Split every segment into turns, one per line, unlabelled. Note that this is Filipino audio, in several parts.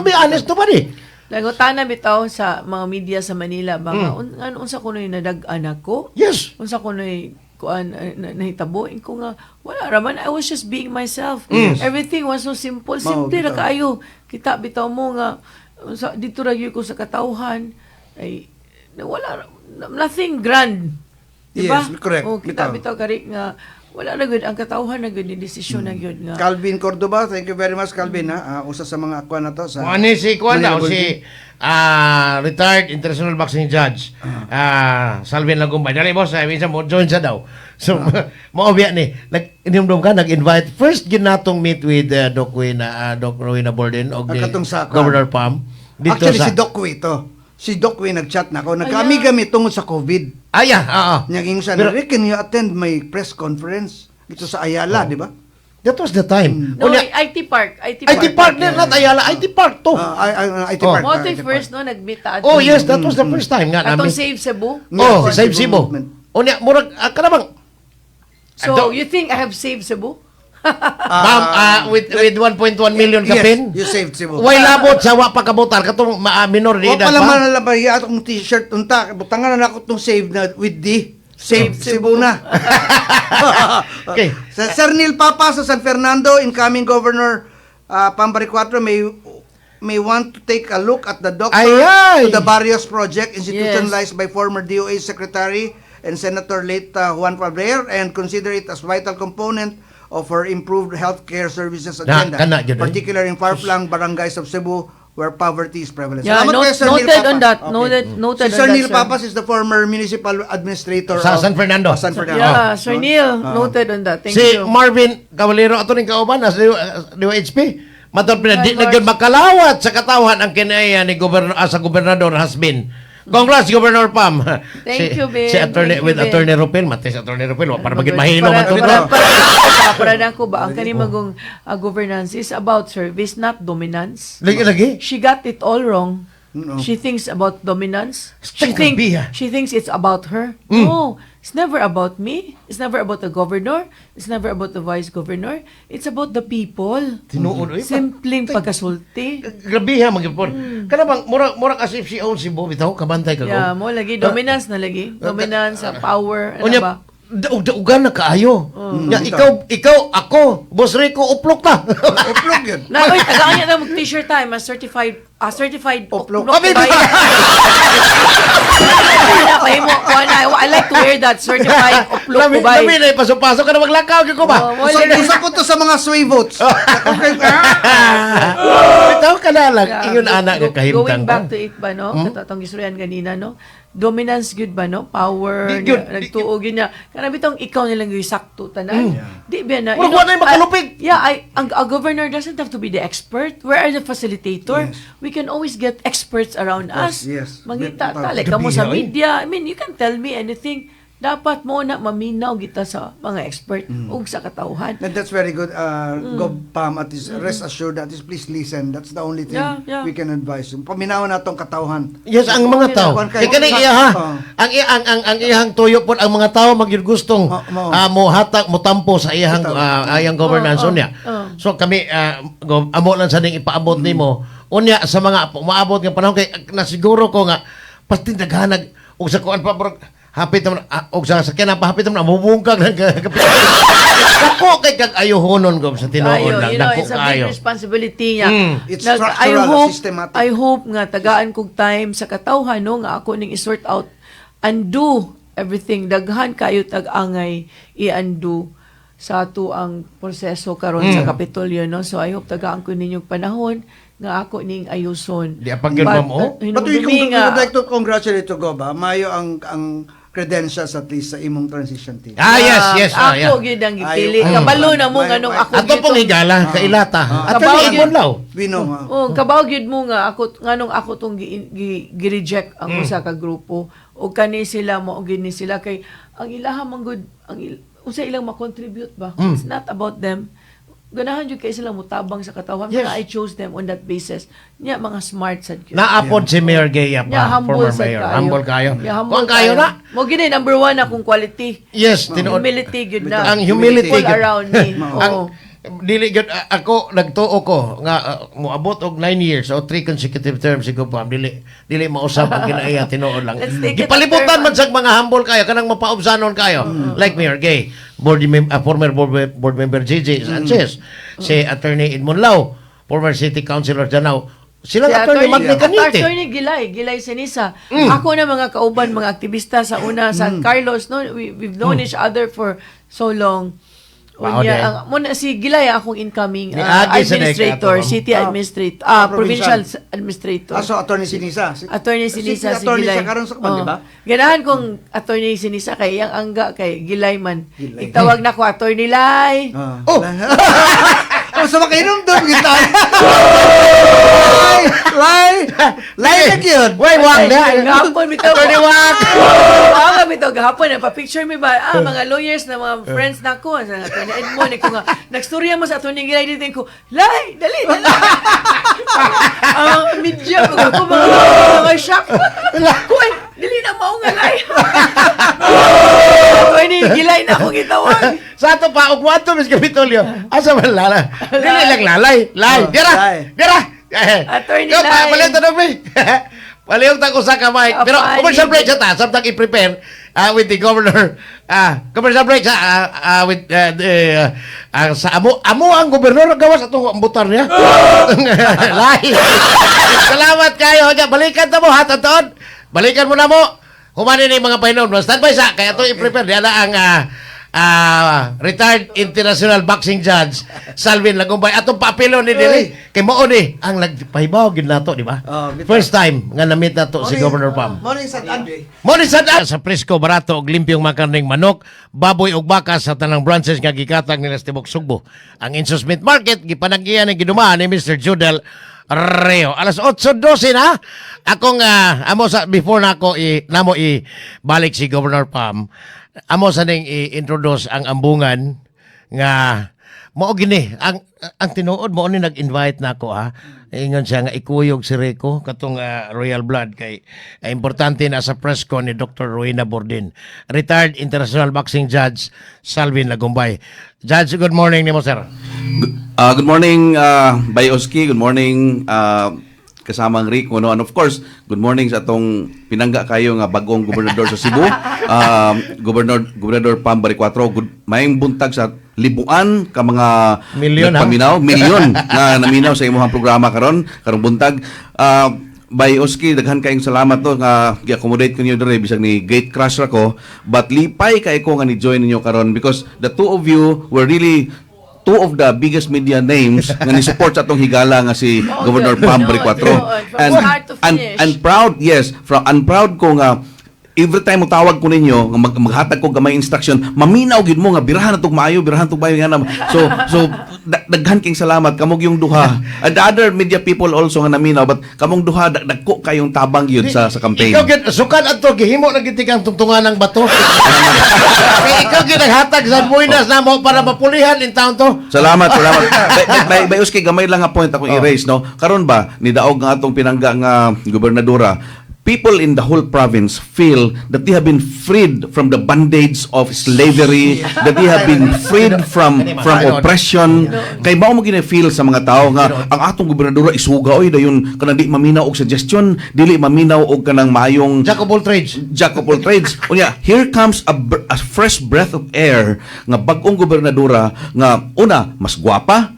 Be honest to ba ni?
Nagutana bitaw sa mga media sa Manila ba nga unsa kunoy nadag-an ako?
Yes.
Unsa kunoy kuan nahitabo ko nga wala raman, I was just being myself. Everything was so simple. Simple ra kaayo. Kita bitaw mo nga dito ra gyud ko sa katawhan ay wala nothing grand. Diba?
Yes, correct.
O kita bitaw kari nga wala na gud ang katawhan na gud ni desisyon na gud nga.
Calvin Cordoba, thank you very much Calvin ha. Usa sa mga akuan na to sa
Ani si Kuan daw,
Manila
si retired international boxing judge. Salvin Lagumbay. Dali boss, minsan mo join sa daw. So mo biya ni nag-inimdom ka nag-invite first ginatong meet with Doc Rowena Borden og ni
Katong sa
Governor Pam dito
Actually
sa
si Doc Wei to. Si Doc Wei nag-chat na ako. Nagkami-gami tungod sa COVID.
oo.
Naging siya,
Pero-
can you attend my press conference? Ito sa Ayala, di ba?
That was the time.
No,
Unya,
IT Park.
IT Park din, not Ayala. IT Park to.
IT
Oh.
Park.
Mo to
IT
first
Park.
no nagbita at.
Oh, yes, that was the first time nga
Atong
namin.
Save Cebu.
Oh,
Yes,
Save
Cebu
Cebu.
movement.
Unya, murag, kanabang,
So, you think I have saved Cebu?
ma'am, with 1.1 million ka
Yes,
pin?
you saved Cebu.
Way labot sa wa pa kabutar katong minor de
O
edad
pala
pa.
man na ba atong t-shirt unta. Butangan na ako tong save na with D. Save Cebu na.
Okay.
Sa Sir Neil Papa sa San Fernando, incoming Governor Pambari 4 may want to take a look at the doctor
Ay.
to the Barrios Project institutionalized by former DOA Secretary and Senator late Juan Faber and consider it as vital component of her improved healthcare services agenda,
kana, yun, eh.
particularly in far-flung barangays of Cebu where poverty is prevalent.
Yeah,
Salamat kayo, Sir Neil
noted
Papa.
on that.
Okay.
Noted
Si Sir
on
Neil
that, sir.
Papas is the former municipal administrator
Sa
of
San Fernando.
San Fernando.
Yeah, Sir Neil, noted on that. Thank
Si
you.
Marvin Cavallero ato ning kauban as DOHP. Matur pina di
Hi,
na gyud makalawat sa katawhan ang kinaya ni sa gobernador has been. Congrats, Governor Pam.
Thank you, Ben.
Si attorney
Thank you,
with
Ben.
Attorney Rupel, matay si Attorney Rupel, para maging mahilo man to.
Para na ko ba ang kani magong governance is about service, not dominance.
Lagi.
She got it all wrong.
No.
She thinks about dominance.
Sting ka, Bia.
She thinks it's about her. No, it's never about me. It's never about the governor. It's never about the vice governor. It's about the people.
Tinuod oy.
Simpleng pagkasulti.
Grabe ha magipon. Kanabang murag as if she owns si Bobby bitaw kabantay ka ko.
Yeah, mo lagi dominance na lagi. Dominance, power, ano
Unya,
ba?
ugan na kaayo. Ya, ikaw, ako, Boss Rico, uplok ta.
Uplog yun.
Na, oy, tagaan niya na mag-t-shirt time, certified
Uplok.
Abi,
by- I like to wear that certified uplok
Labi
Dubai.
na ipasok-pasok ka na maglakaw gyud ko ba?
Oh, mo
Usa
lagi.
usa ko to sa mga sway votes. Okay.
Bitaw ka na lang,
Yeah,
ingon anak nga kahimtang
Going back
ka.
to it ba, no? Katatong gisurian ganina, no? Dominance good ba, no? Power,
Di good.
nagtuog yun niya. Kana bitong ikaw nilang yung sakto tanan. Di ba na?
Murag wala yung makalupig.
A governor doesn't have to be the expert. Where are the facilitator? We can always get experts around us.
Yes.
Mangita
But-
tali ka mo sa
Gabi, oy.
media. I mean, you can tell me anything. Dapat mo na maminaw kita sa mga expert ug sa katawhan.
And that's very good. Gov Pam, at least rest assured that is please listen. That's the only thing
Yeah.
we can advise. Paminawan na tong katawhan.
Yes, ang mga tao.
Kuwan kayo.
Kani iya ha.
Oh.
Ang iyang tuyo po ang mga tao magyud gustong mo hatag mo tampo sa iyang ayang governance unya. So kami amo lang sa ning ipaabot nimo unya sa mga maabot nga panahon kay nasiguro ko nga pasti daghanag og sa kuan pa bro hapit naman og sa sakyan pa hapit naman mubungkag ng kapit. Dako kay kag ayohonon gom sa tinuod lang dako
it's a big
kayo.
responsibility niya.
It's structural, systematic.
I hope nga tagaan kog time sa katawhan no nga ako ning i-sort out, undo everything, daghan kayo tag-angay i-undo sa ato ang proseso karon sa Kapitolyo no. So I hope tagaan ko ninyong panahon nga ako ning ayuson.
Di apang yun, ma'am, oh.
But we would like to congratulate to Gov. Mayo ang credentials at least sa imong transition team.
Yes.
Ako gyud ang gipili.
Ay,
Kabalo na mo
may-
nganong
may-
ako
Ato pong higala kailata. At
Kabaw
kami
yun.
ibonlaw.
We know.
Oh, kabaw gyud mo nga ako nganong ako tong gi-reject ang usa ka grupo o kani sila mo gini sila kay ang ilaha man gud usa ilang ma-contribute ba. It's not about them. Ganahan jud kay sila mutabang sa katawhan.
Yes.
Kaya I chose them on that basis. Nya mga smart sad gyud.
Naapod si Mayor Gaya
Nya
pa,
humble
former
sad
mayor.
kayo.
Humble kayo.
Nya
Kung
humble
kayo na.
Mo gini number 1 akong quality.
Yes, tinuod.
Humility gyud na.
Ang humility
People
gyud.
around me.
Ang
Oo.
dili gyud ako nagtuo ko nga moabot og 9 years o 3 consecutive terms si Pam dili mausab ang kinaiya tinuod lang.
Let's take it
Gipalibutan
a
man sa mga humble kayo kanang mapaubsanon kayo. Like Mayor Gay, former board member JJ Sanchez, si Attorney Edmond Lau, former City Councilor Danao. Sila
Si
Attorney Magni Canite.
Attorney Gilay Sinisa. Ako na mga kauban, mga aktivista sa una, San Carlos, no? We've known each other for so long.
Wow,
Unya,
day.
muna si Gilay akong incoming
Ni Agi sa
administrator,
Neg, ato.
city administrator, provincial administrator.
So, Attorney Sinisa.
Attorney Sinisa si
Attorney
Gilay.
siya karon sa kaban, di ba?
Ganahan kong Attorney Sinisa kay iyang angga kay Gilay man.
Gilay.
Itawag na ko Attorney Lai.
Oh! Oh, sa makainom doon, kita. Lai na yun.
Way wang
Ay,
na.
gahapon bitaw.
Attorney Wang.
Nga bitaw gahapon pa-picture mi ba? Mga lawyers na mga friends nako sa Attorney Edmond ko nga nagstorya mo sa Attorney Gilay dito ko. Lai, dali. Ang media ko mga shock. Kuy, dili na mao nga Lai. Attorney Gilay na akong gitawag.
Sa ato pa og wato mis Kapitolyo. Asa man lala? Dili lang lalay. Lay. Dira.
Lay.
Dira.
Attorney
Yo,
Lai.
Palit na mi. Palihog ta ko sa kamay. Pero
Apay.
commercial break sa ta, samtang i-prepare with the governor. Commercial break sa with sa amo ang gobernador gawas atong ambutan niya. Lahi. Salamat kayo. Balikan ta mo hataton. Balikan mo na mo. Humani ni mga painon. Standby sa kaya to i-prepare diyan na ang retired international boxing judge Salvin Lagumbay atong papilo ni dili kay mao ni ang nagpahibaw gid nato di ba?
bitaw.
First time nga na-meet nato si Governor Pam.
Morning, Sir Andre.
Morning sa presko barato og limpyong makarning manok, baboy ug baka sa tanang branches nga gikatag nila sa Tibok Sugbo. Ang Insos Meat Market gipanaggian ni gidumaan ni Mr. Judel Reo. Alas 8:12 na. Akong amo sa before nako namo i balik si Governor Pam. Amo sa ning i-introduce ang ambungan nga mao gini ang tinuod mo ni nag-invite nako ha. Ingon siya nga ikuyog si Rico katong Royal Blood kay importante na sa press ko ni Dr. Rowena Bordin, retired international boxing judge Salvin Lagumbay. Judge, good morning nimo sir.
Good morning, Bay Oski. Good morning, kasamang Rico. No? And of course, good morning sa atong pinangga kayo nga bagong gobernador sa Cebu. Gobernador Pam Baricuatro. Mayong buntag sa libuan ka mga
Milyon, ha?
nagpaminaw, milyon na naminaw sa imong programa karong buntag. Bay Oski, daghan kayong salamat to nga gi-accommodate ko niyo dere bisag ni gate crash ra ko, but lipay kay ko nga ni join ninyo karon because the two of you were really two of the biggest media names nga ni support sa atong higala nga si Governor Pam Baricuatro.
From start to finish.
And proud, yes, and proud ko nga every time mo tawag ko ninyo nga maghatag ko gamay instruction, maminaw gid mo nga birahan natog maayo nga na. So daghan king salamat kamog yung duha. And the other media people also nga naminaw, but kamong duha dagko kayong tabang yun sa campaign.
Ikaw gid sukan adto gihimo na gid tikang tungtungan ng bato. Kay ikaw gid naghatag sa buinas na mo para mapulihan in town to.
Salamat. Bay Oski, gamay lang nga point akong i-raise, no? Karon ba, nidaog nga atong pinangga nga gobernadora, people in the whole province feel that they have been freed from the bondage of slavery, that they have been freed from oppression. Kay mao mo gina-feel sa mga tao nga ang atong gobernadora isuga oy dayon kanang di maminaw og suggestion, dili maminaw og kanang maayong
Jack of all trades.
jack of all trades. Unya, here comes a fresh breath of air nga bag-ong gobernadora nga una mas gwapa.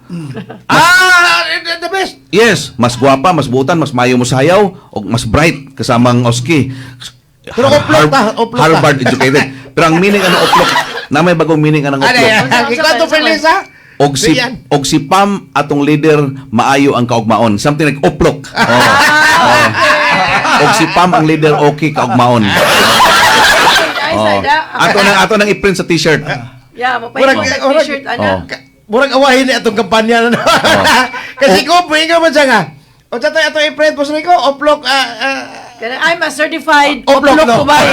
The best.
Yes, mas gwapa, mas butan, mas mayo mo sayaw, o mas bright kasamang Oski.
Pero oplok ta.
Harvard educated. Pero ang meaning ano oplok, na may bagong meaning anang
Ano
oplok.
yan? Ikaw to Feliz ha?
Og si Pam atong leader maayo ang kaugmaon. Something like oplok. Og si Pam ang leader okay kaugmaon. Ato nang i-print sa t-shirt.
Yeah, mapay mo sa t-shirt, ana.
Murag awahin ni atong kampanya na. Kasi ko pinga man siya nga. O tato ato i-print po sa ko oplok
I'm a certified
Oplok,
oplok
no?
kubay.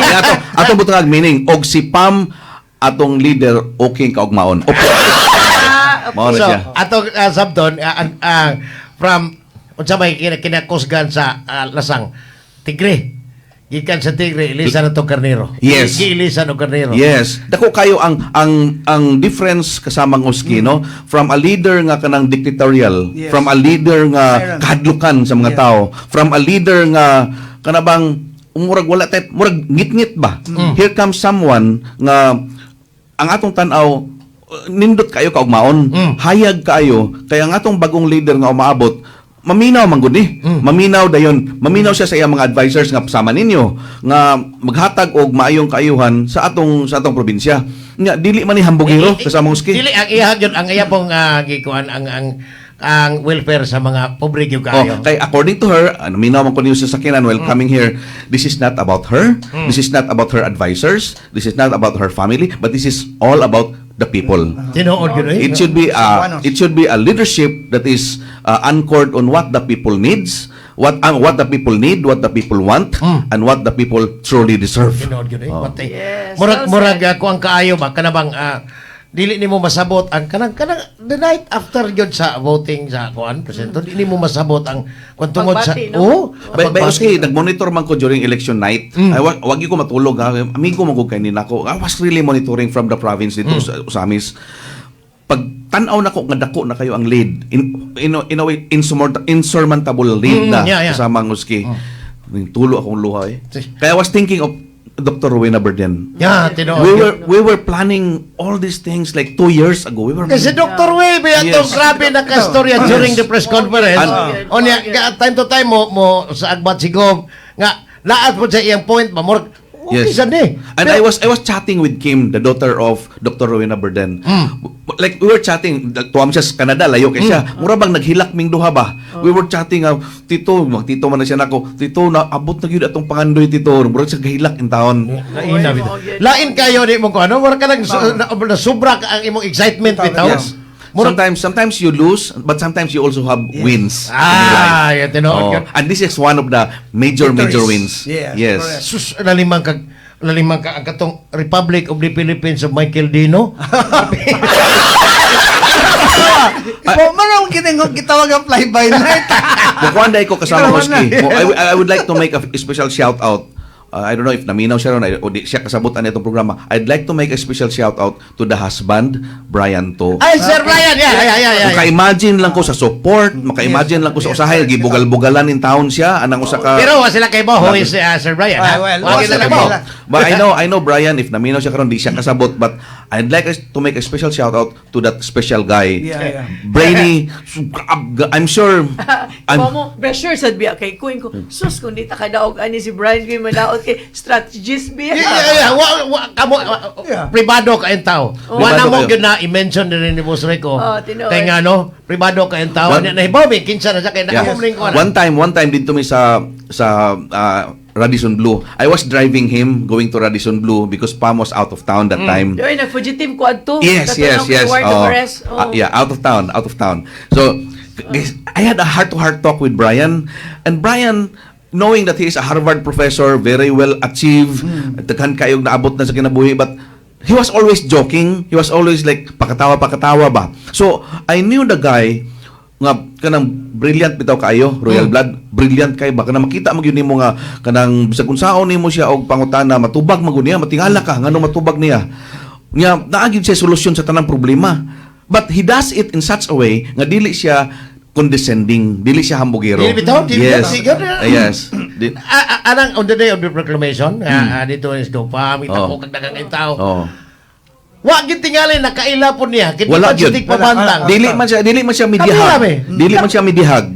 Ato butang meaning og si Pam atong leader okay kaugmaon. Oplok. Mao na
so,
siya.
atong sabton from unsa may kinakusgan sa Lasang Tigre. gikan sa Tigre, ilisan na to karnero.
Yes.
Giilisan o karnero.
Yes. Dako kayo ang difference kasamang Uski, no? From a leader nga kanang dictatorial,
Yes.
from a leader nga
Tyrant.
kahadlukan sa mga tao, from a leader nga kanabang murag wala type, murag ngit-ngit ba? Here comes someone nga ang atong tan-aw nindot kayo kaugmaon, hayag kayo, kaya ang atong bagong leader nga umaabot, maminaw man gud ni. Maminaw dayon. Maminaw siya sa iyang mga advisors nga sama ninyo nga maghatag og maayong kaayuhan sa atong probinsya. Nga dili man ni hambugiro kasama Uski.
Dili ang iya gyud ang iya pong gikuan ang welfare sa mga pobre gyud kayo.
Oh, kay according to her, minaw man ko niyo sa sakinan while coming here, this is not about her. This is not about her advisors. This is not about her family, but this is all about the people.
Tinuod gyud eh.
It should be a leadership that is anchored on what the people needs, what the people need, what the people want, and what the people truly deserve.
Tinuod gyud eh. Patay.
Yes,
Murag
well said.
ko ang kaayo ba kanabang dili nimo masabot ang kanang the night after gyud sa voting sa kuan presidente dili nimo masabot ang kung tungod sa
Pagbati, no?
By Uski, nag-monitor man ko during election night. Ay, wag ko matulog ha. Amigo man ko kay nako. I was really monitoring from the province dito sa Usamis. Pag tanaw na ko nga dako na kayo ang lead in a way insurmountable lead na
Yeah.
kasama ang Uski. Tulo akong luha eh. Kaya I was thinking of Dr. Rowena Berden.
Yeah, tinuod.
We were planning all these things like 2 years ago. We were
Kasi Dr. Webe atong
Yes.
grabe na kastorya during the press conference.
And-
Onya time to time mo sa agbat sigom nga laat po sa iyang point ba more okay
Yes.
sad ni.
And I was chatting with Kim, the daughter of Dr. Rowena Berden. Like we were chatting, tuwam siya sa Canada, layo kay siya. Mura bang naghilak ming duha ba? We were chatting, tito man na siya nako. Tito na abot na gyud atong pangandoy tito. Mura siya gahilak in taon.
Lain bitaw. Lain kayo di mo ko ano, wala ka lang na sobra ka ang imong excitement bitaw.
Yes. Sometimes you lose, but sometimes you also have wins. in your
Ah,
life.
yeah, tinuod
Oh,
ka.
and this is one of the major
Victories.
wins.
Yes,
Yes.
correct.
Sus nalimang ka ang katong Republic of the Philippines of Michael Dino.
Manong kitawag ang fly-by-night.
Bukuan ko kasama
Ikaw
ko Ski.
na.
I would like to make a special shout out. I don't know if naminaw siya ron o di siya kasabutan itong programa. I'd like to make a special shout out to the husband, Brian To.
Ay, Sir Brian, yeah.
Maka-imagine lang ko sa support, maka-imagine lang ko sa usahay, gibugal-bugalan in town siya, anang usa ka
Pero wa sila kay Boho is Sir Brian.
Ah,
ha?
well,
Wa
wa
sila
sila
kay Boho.
sila.
But I know Brian, if naminaw siya karon di siya kasabot, but I'd like us to make a special shout out to that special guy.
Yeah.
Brainy, I'm sure
Mo pressure sad biya kay Queen ko. Sus kung di ta kadaog ani si Brian kay madaot kay strategist biya.
Yeah. Privado ka yung tao. Wala
Privado
mo
kayo.
yun na i-mention din ni Boss Rico.
tinuod.
Kaya nga, no? Privado ka yung tao. Nahibaw, may kinsa na siya. Kaya nakumling ko na.
One time dito mi sa Radisson Blue. I was driving him going to Radisson Blue because Pam was out of town that time.
Yoy na fugitive ko adto.
Yes.
Oh.
Yeah, out of town. So, guys, I had a heart-to-heart talk with Brian, and Brian, knowing that he is a Harvard professor, very well achieved, daghan kayog naabot na sa kinabuhi, but he was always joking. He was always like pakatawa ba. So, I knew the guy nga kanang brilliant bitaw kayo, royal blood, brilliant kay ba kanang makita mo gyud nimo nga kanang bisag unsaon nimo siya og pangutana matubag man gud niya, matingala ka ngano matubag niya. Nya naagid siya solusyon sa tanang problema. But he does it in such a way nga dili siya condescending, dili siya hambugero.
Dili bitaw, dili
Yes.
bitaw, sige.
Yes.
Anang on the day of the proclamation, dito is Dopa, may
Oh.
tako kagdagang yung tao.
Oh.
Wa gyud tingali nakaila po niya. Kini
Wala
pa siya
gyud.
pabantang.
Dili man siya midihag.
Kabila, be.
Dili man siya midihag.